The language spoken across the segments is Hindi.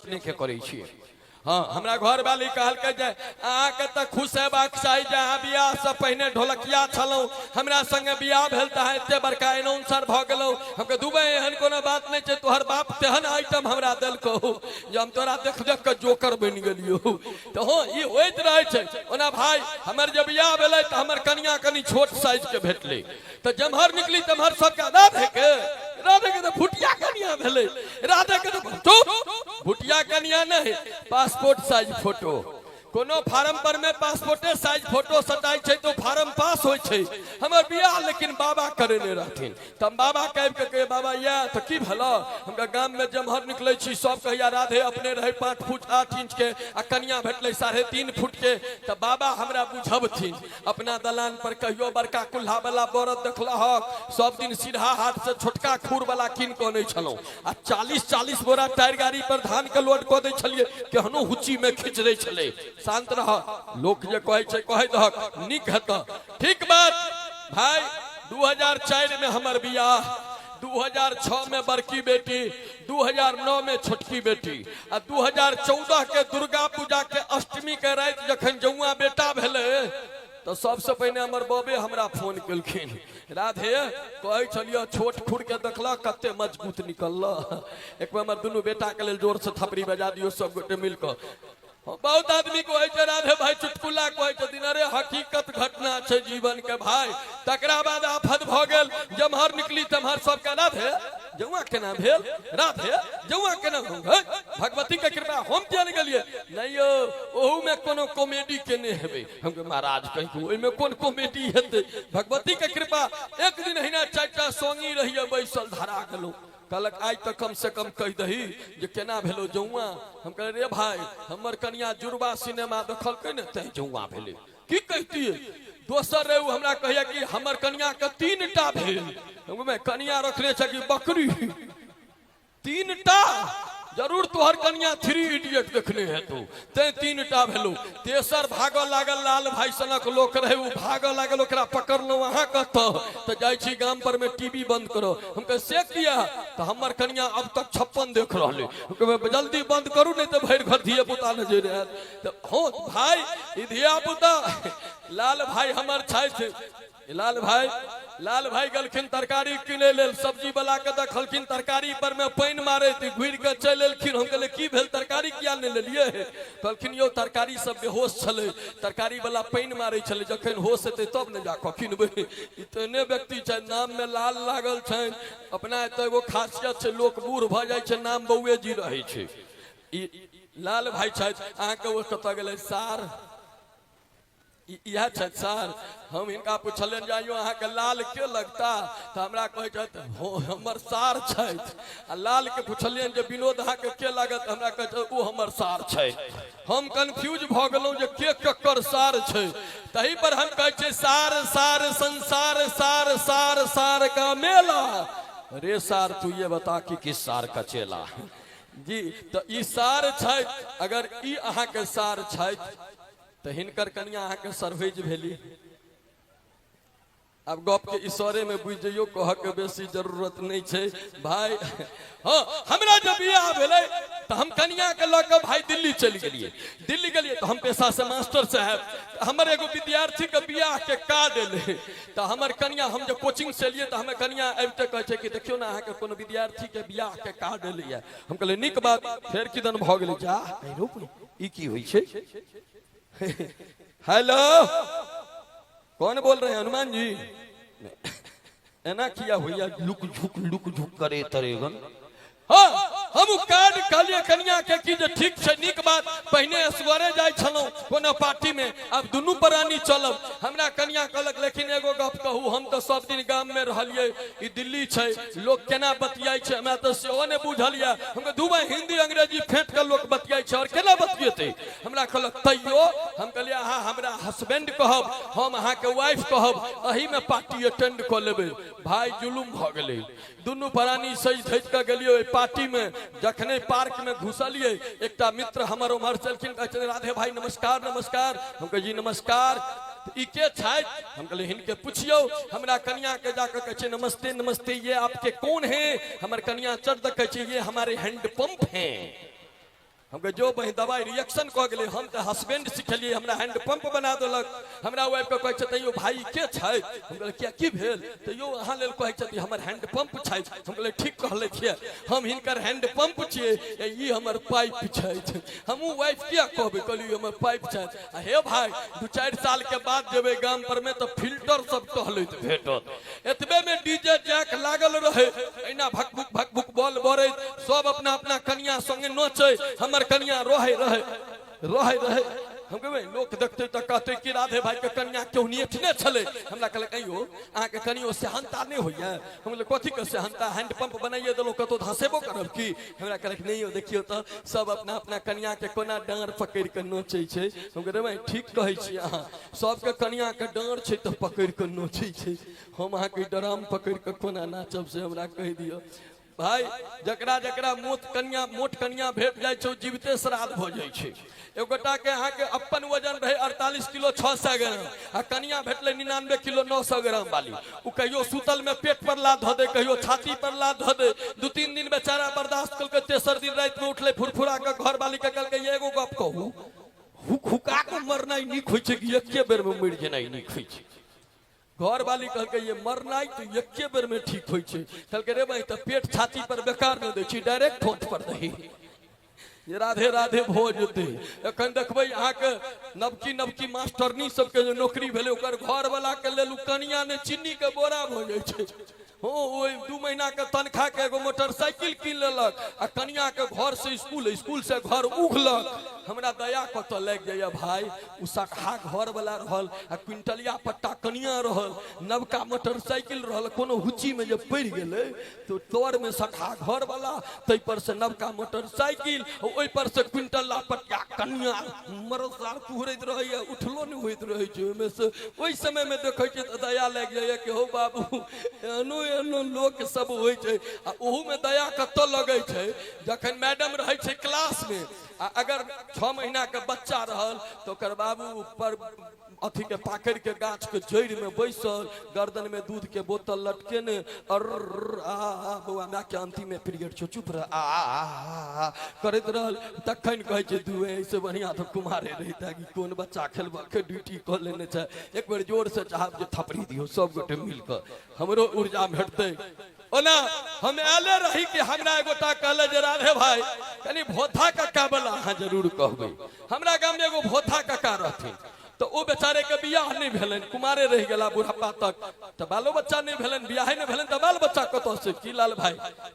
अपने के करे छी। हाँ हमरा घर वाली कहल के जे आके त खुश हेबाक चाही जे अहाँ बियाह से पहिने ढोलकिया छलौ हमरा संगे बियाह भेल त एते बड़का अनाउंसर भ गेलौ। हमके दुबई एहन कोनो बात नहीं छै, तोहर बाप तेहन आइटम हमरा देलको जे हम तोरा देख देख के जोकर बन गेलियो। तो हो ई होइत रहे छै। ओना भाई हमर जब बियाह भेलै त हमर कन्या कनी छोट साइज के भेटलै त जमहर निकली तमहर सबके राधे के तो भुटिया कन्या भेले। राधे के तो भुटिया कन्या नहीं, पासपोर्ट साइज फोटो। कोनो फार्म पर में पासपोर्टे साइज फोटो सटाई छै तो फार्म पास होय छै। हमर बियाह लेकिन बाबा करेने रहथिन त हम बाबा कहब के बाबा या त की भला हमरा गांव में जमहर निकलै छी सब कहिया राधे अपने रहे 5 फुट 8 इंच के आ कन्या भेटले 3.5 फुट के। त बाबा हमरा बुझबथिन अपना दलान पर कहियो बड़का कुल्हा वाला बरद देखला ह सब दिन सीधा हाथ से छोटका खूर वाला किन को नै छलौ आ 40 बोरा टायर गाड़ी पर धान के लोड क दै छलिए केहनो हुच्ची में खींच दै छले। शांत रह, लोक जे कहै छै कहि दहक निक हेत ठीक बात। भाई 2004 में हमर बियाह, 2006 में बड़की बेटी, 2009 में छोटकी बेटी आ 2014 के दुर्गा पूजा के अष्टमी के रात जखन जौआ बेटा भेले तो सबसे पहले हमर बाबे हमरा फोन केलखिन। राधे कहे छलिए छोट खुर के देखला कते मजबूत निकलला, एक बार हमर दुनू बेटा के लेल जोर से थपड़ी बजा दियो सब गोटे मिलकर। बहुत आदमी को राधे भाई चुटकुला कहते अरे हकीकत घटना है जीवन के भाई। तकरा बाद आफत भ गेल जमहर निकली तमहर सबके राधे जौआ केना भेल, राधे जौआ केना भगवती के कृपा हम जान गेलिए नहीं यो ओहू में कोनो कॉमेडी केने हेबे। हम महाराज कहि ओइ में कोन कॉमेडी हेते, भगवती के कृपा। एक दिन हिना 4टा सोंगी रहिए बैसल धरा गेलो। कहलक आज तक कम से कम कह दही जे केना भेलो जौआ। हम कह रे भाई हमर कन्या जुड़वा सिनेमा देखलकै ने तै जौआ भेले की कहतिए। दोसर रे हमरा कहिया कि हमर कन्या के 3टा भेल। हम कन्या रखले छ कि बकरी 3टा जरूर तोहर कन्या 3 इडियट देखने है तो ते 3टा भेलो। तेसर भागो लागल लाल भाई सनक लोक रहे उ भागो लागल ओकरा पकड़लो अहाँ कत तो जाय छी गाम पर में टीवी बंद करो। हम कह से किया तो हमर कन्या अब तक 56 देख रहले। हम जल्दी बंद करू नहीं तो भर घर धिया पुता न जे रहे तो हो भाई ई धिया पुता लाल भाई हमर छै। लाल भाई गलखिन तरकारी किने लेल सब्जी वाला के देखलखिन तरकारी पर में पानी मारे ती घुर के चल एलखिन। हम कहले की भेल तरकारी किया ने लेलिए। कहलखिन यो तरकारी सब बेहोश छले, तरकारी वाला पानी मारे छले, जखन होश हेते तब न जा किनबे। इतने व्यक्ति छै नाम में लाल लागल छै। अपना एत एगो खासियत छै लोक बूढ़ भ जाय छै नाम बउए जी रहे छै। ई लाल भाई छै अहाँ के ओ कत गेले सार यह सर हम इनका पूछलन जाइयो अहाँ के लाल के लगता तो हमरा कहे हो हमर सार छै। लाल के पूछलियन जे विनोद अहाँ के लागत हमरा कहे ओ हमर सार छै। हम कंफ्यूज भ गेलौ जे के ककर सार छै। तही पर हम कहे छै सार सार संसार सार सार सार का मेला। रे सार तू ये बता कि किस सार का चेला जी। तो ई सार छै, अगर ई अहाँ के सार छै तो हिनकर कन्या अहाँ के सर्वेज भेली। अब गप के ईश्वरे में बुझ जइयो कह के बेसी जरूरत नहीं छै भाई। हाँ हमरा जब बियाह भेलै तो हम कन्या के लग भाई दिल्ली चल गेलिए तो हम पेशा से मास्टर साहब हमर एगो विद्यार्थी के बियाह के कार्ड एले तो हमर कन्या हम जब कोचिंग से लिए तो हमें कन्या अबते कहे छै कि देखियो ना अहाँ के कोनो विद्यार्थी के बियाह के कार्ड एले। हम कहले निक बात फेर किदन भ गेलै जा रुक ई की होई छै। हेलो कौन बोल रहे हैं हनुमान जी। एना किया हुआ लुक झुक करे तरेगन। हाँ हम कार्ड कहलिए कन्या के कि ठीक छै निक बात। पहने असगरे जाय छलौ कोनो पार्टी में अब दुनू प्राणी चलब। हमरा कन्या कहलक लेकिन एगो गप कहू हम तो सब दिन गाम में रहलिए ई दिल्ली छै लोग केना बतियाय छै हमरा तो सेहो ने बुझलिया। हम दुबई हिंदी अंग्रेजी फेंट के लोग बतियाय छै और केना बतियेते। हमरा कहलक तैयो हम कहलिए अहाँ हमरा हस्बैंड कहब हम अहाँ के वाइफ कहब एही में पार्टी अटेंड क लेबे। भाई जुलुम भ गेलै। दुनू प्राणी सज धज के गेलिए पार्टी में। जखने पार्क में घुसलिए एकटा मित्र हमर उमर चलखिन कहते राधे भाई नमस्कार नमस्कार। हम कहे जी नमस्कार। ई के छै हम कहले हिनके पूछियो। हमरा कन्या के जाकर कहे नमस्ते नमस्ते ये आपके कौन है। हमर कन्या चढ़ कहे ये हमारे हैंड पंप हैं। हमके जो बही दवाई रिएक्शन कह गए हम तो हस्बैंड सिखलिए हमरा हैंड पंप बना देलक हमरा वाइफ के कहै छै यो भाई के छै हम कहले क्या की भेल तो यो अहाँ लेल कहै छै हमर हैंड पंप छै हम कहले ठीक कहले छियै हम हिनकर हैंड पंप छियै ई हमर पाइप छै हमहू वाइफ क्या कहबै कहलिए हमर पाइप छै हे भाई 2-4 साल के बाद जेबे गाम पर में तो फिल्टर सब टहलैत भेटत एतबे में डीजे जैक लागल रहे एना भक भक बॉल बरे सब अपना अपना कनिया संगे नोचे हमर कन्या रोहे रहे हम कहबे लोक देखते त कहते कि राधे भाई के कन्या क्यों नहीं एठने छले हमरा कहले कहियो आ के कनियो सेहनता नहीं होइया हम कहले कथि के सेहनता हैंड पंप बनाइए देलो कतो धसेबो करब की हमरा कहले नहीं हो देखियो त सब अपना अपना कन्या के कोना डांर पकड़ के नोचै छै हम कहले भाई ठीक कहै छी अहाँ सब के कन्या के डांर छै त पकड़ के नोचै छै हम अहाँ के डराम पकड़ के कोना नाचब से हमरा कहि दियो भाई जकरा जकरा मोट कन्या भेट जाय छै जीवते श्राद्ध भ जाय छै एक गोटा के अहाँ के अपन वजन रहे 48 किलो 600 ग्राम आ कन्या भेटले 99 किलो 900 ग्राम वाली उ कहियो सुतल में पेट पर लात ध दे कहियो छाती पर लात ध दे 2-3 दिन बेचारा बर्दाश्त करके तेसर दिन रात में उठले फुरफुरा के घर वाली के कहलके एगो गप कहू हुका के मरनाई नीक होय छै कि एके बेर में मर जेनाई नीक होय छै घर वाली कहलके ये मरनाई तो एके बेर में ठीक होय छै कहलके रे भाई त पेट छाती पर बेकार न दै छी डायरेक्ट ठोंठ पर दही ये राधे राधे भ जेते एखन देखबै अहाँ के नवकी मास्टरनी सबके जो नौकरी भेले ओकर घर वाला के लेल कनिया ने चीनी के बोरा भ जाय छै हो 2 महीना के तनखा के एगो मोटरसाइकिल कीन लेलक आ कनिया के घर से स्कूल से घर उघलक हमरा दया कत लग जाय भाई उ सखा घर वाला रहल आ क्विंटलिया पट्टा कनिया रहल नवका मोटरसाइकिल रहल कोनो हुची में जब पड़ गेले तो तोर में सखा घर वाला तै पर से नवका मोटरसाइकिल ओइ पर से क्विंटल पट्टा कनिया मरसार कुहरैत रहैया उठलो नहीं होइत रहै छै ओइ में से ओइ समय में देखै छै त दया लग जाय कि हो बाबू एनो लोक सब होय छै आ ओहू में दया कत लगै छै जखन मैडम रहै छै क्लास में आ अगर 6 महीना के बच्चा रहल तो ओकर बाबू ऊपर अथी के पाकड़ के गाछ के जड़ में बैसल गर्दन में दूध के बोतल लटके ने बउआ माँ के अंतिम में पीरियड छो चुप रह करैत रहल तखन कहै छै दुए ऐसे बढ़िया तो कुमारे रहता कि कोन बच्चा खेलबा के ड्यूटी क लेने छै एक बेर जोर से चाहब जे थपड़ी दियो सब गोटे मिल के हमरो ऊर्जा भेटतै ओना हम आले रही कि हमरा एगोटा कहले जे राधे भाई कनी भोथा काका वाला अहाँ जरूर कहबै हमरा गाम में एगो भोथा काका रहथिन तो वो बेचारे के बियाह नहीं भेलन कुमारे रह गला बुढ़ापा तक तो बालो बच्चा नहीं भेलन बियाह नहीं भेलन तो बाल बच्चा कतो से की लाल भाई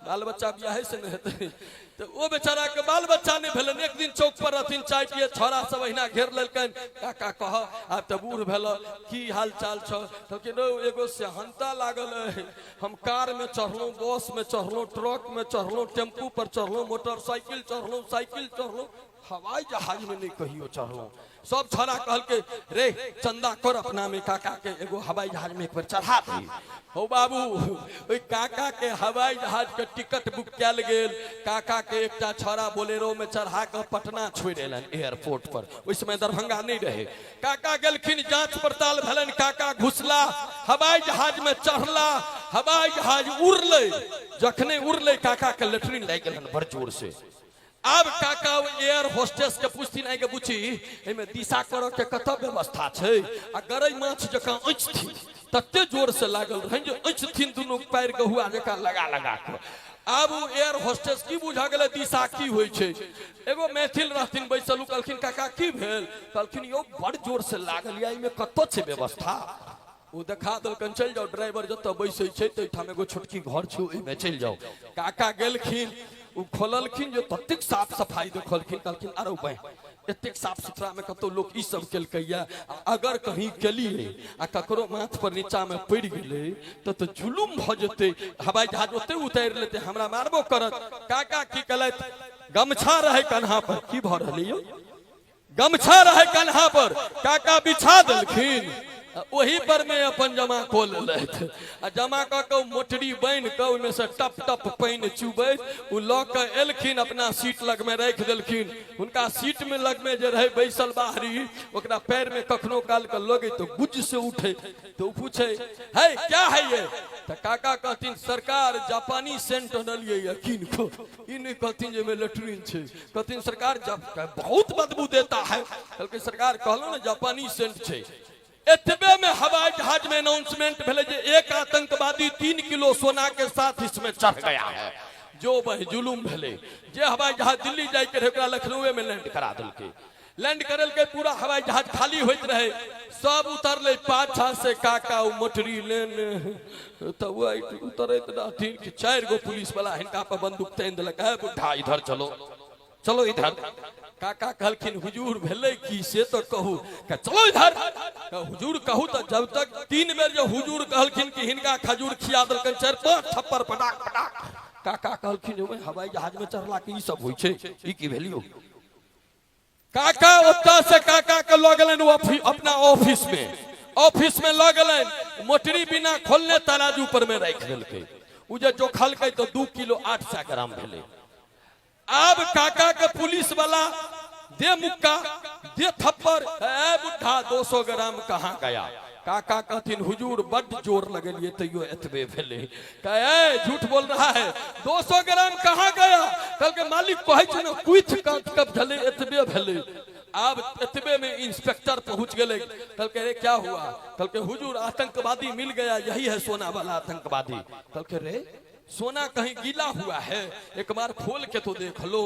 बाल बच्चा बियाह से नहीं हेतै तो वो बेचारा के बाल बच्चा नहीं भेलन एक दिन चौक पर रहथिन चाय पिए छोरा सब अहिना घेर लेलकन काका कह आब त बूढ़ भेल की हाल चाल छ तो कि नो एगो सेहनता लागल है हम कार में चढ़लो बस में चढ़लो ट्रक में चढ़लो टेम्पू पर चढ़लो मोटरसाइकिल चढ़लो साइकिल चढ़लो हवाई जहाज में नहीं कहियो चढ़लो सब छोरा कहल के रे चंदा कर अपना में काका के एगो हवाई जहाज में एक बार चढ़ा दी हो बाबू ओई काका के हवाई जहाज के टिकट बुक कैल गेल काका के एकटा छोरा बोलेरो में चढ़ा के पटना छोड़ एलन एयरपोर्ट पर उस समय दरभंगा नहीं रहे काका गेलखिन जांच पड़ताल भेलन काका घुसला हवाई जहाज में चढ़ला हवाई जहाज उड़ले जखने उड़ले काका के लेटरिन लाग गेलन बड़ जोर से अब काका एयर होस्टेस के पूछथिन आगे बुची एमे दिशा करो के कत व्यवस्था छै आ गरै माछ जका अछथि तते जोर से लागल रहन जे अछथिन दुनु पैर के हुआ जका लगा के अब एयर होस्टेस की बुझा गेले दिशा की होय छै एगो मैथिल रहथिन बैसलू कहलखिन काका की भेल कहलखिन यो बड़ जोर से लागल या एमे कत छै व्यवस्था वो देखा दलकन चल जाओ ड्राइवर जत बैसै छै तै ठाम एगो छोटकी घर छै ओइ में चल जाओ काका गेलखिन उ खोललखिन जो ततेक साफ सफाई देखलखिन कहलखिन अरे भाई एतेक साफ सुथरा में कतो लोग ई सब केलकैया अगर कहीं केलिए आ ककरो माथ पर नीचा में पड़ गेले तो जुलुम भ जते हवाई जहाज ओते उतार लेते हमरा मारबो करत काका की कहलत गमछा रहे कन्हा पर की भ रहलियो गमछा रहे कन्हा पर काका बिछा देलखिन वही पर में अपन जमा खोल लेत आ जमा क के मोटरी बांध के ओमे से टप टप पानी चुबैत उ ल के एलखिन अपना सीट लग में रख देलखिन। उनका सीट में लग में जे रहे बैसल बाहरी ओकरा पैर में कखनो काल के लगे तो गुज से उठे तो पूछे है क्या है ये तो काका कहथिन सरकार जापानी सेंट डलिए यकीन को इन कहथिन जे में लेटरिन छे। कहथिन सरकार बहुत बदबू देता है। कहलकै सरकार कहलो ना जापानी सेंट छे। एतबे में हवाई जहाज में अनाउंसमेंट भेले जे एक आतंकवादी 3 किलो सोना के साथ इसमें चढ़ गया है। जो वह जुलूम भेले जे हवाई जहाज दिल्ली जाय के ओकरा लखनऊ में लैंड करा देलकै। लैंड करल के पूरा हवाई जहाज खाली होइत रहे सब उतरले पाछा से काका उ मोटरी लेने तो उतरैत रहथिन कि 4 गो पुलिस वाला हिनका पर बंदूक तान देलक है बुढ़ा इधर चलो चलो इधर। काका कहलखिन हुजूर भेले की से तो कहू चलो इधर। हुजूर कहू तो जब तक 3 बेर जो हुजूर कहलखिन कि हिनका खजूर खिया देलकन 4-5 थप्पड़ पटाक पटाक। काका कहलखिन जो हवाई जहाज में चढ़ला के ई सब होई छे ई की भेलियो। काका ओत्ता से काका के ल गेलन अपना ऑफिस में ल गेलन मोटरी बिना खोलने तराजू पर में रख देलकै। उ जे जो खलकै तो 2 किलो 800 ग्राम भेले। अब काका के पुलिस वाला दे मुक्का दे थप्पड़ ए बुढ़ा 200 ग्राम कहाँ गया। काका कहथिन हुजूर बड़ जोर लगलिए तैयो एतबे भेले। कहे झूठ बोल रहा है 200 ग्राम कहाँ गया। कल के मालिक कहे छ न कुछ कब भेले एतबे भेले। अब एतबे में इंस्पेक्टर पहुंच गए। कल के रे क्या हुआ। कल के हुजूर आतंकवादी मिल गया यही है सोना वाला आतंकवादी। कल के रे सोना कहीं गीला हुआ है एक बार खोल के तो देख लो।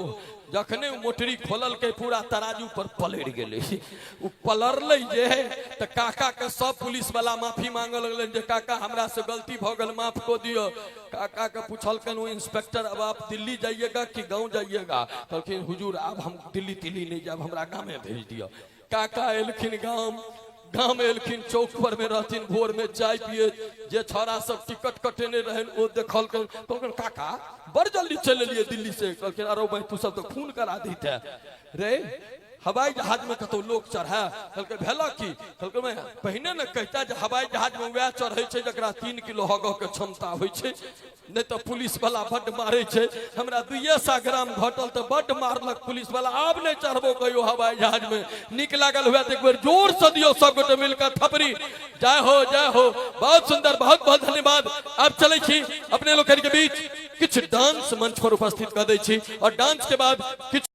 जखने मोटरी खोलल के पूरा तराजू पर पलट गेले। उ पलरले जे है त काका के सब पुलिस वाला माफी मांगे लगलन जे काका हमरा से गलती भ गेल माफ को दियो। काका के पूछलकन वो इंस्पेक्टर अब आप दिल्ली जाइएगा कि गांव जाइएगा। कहलखिन हुजूर अब हम दिल्ली नहीं जाब हमरा गांव में भेज दियो। काका एलखिन गांव में एलखिन चौक पर में रहथिन भोर में चाय पिए जे छोरा सब टिकट कटेने रहन ओ देखलकन काका बड़ जल्दी चले लिए दिल्ली से। कहलखिन अरे भाई तू सब तो खून करा दीते रे हवाई जहाज में कतो लोग चढ़ा। कहलकै भेला की। कहलकै मैं पहिने न कहता जे हवाई जहाज में वह चढ़े छे जकरा 3 किलो हग के क्षमता होय छे नहीं तो पुलिस वाला बड़ मारे छे। हमरा 200 ग्राम घटल तो बड़ मारलक पुलिस वाला। अब नहीं चढ़बो कहियो हवाई जहाज में। निक लागल हुआ तो एक बार जोर से दियो सब गोटे मिलकर थपरी। जय हो बहुत सुंदर बहुत बहुत धन्यवाद। अब चले छी अपने लोग के बीच कुछ डांस मंच पर उपस्थित कर दै छी और डांस के बाद कुछ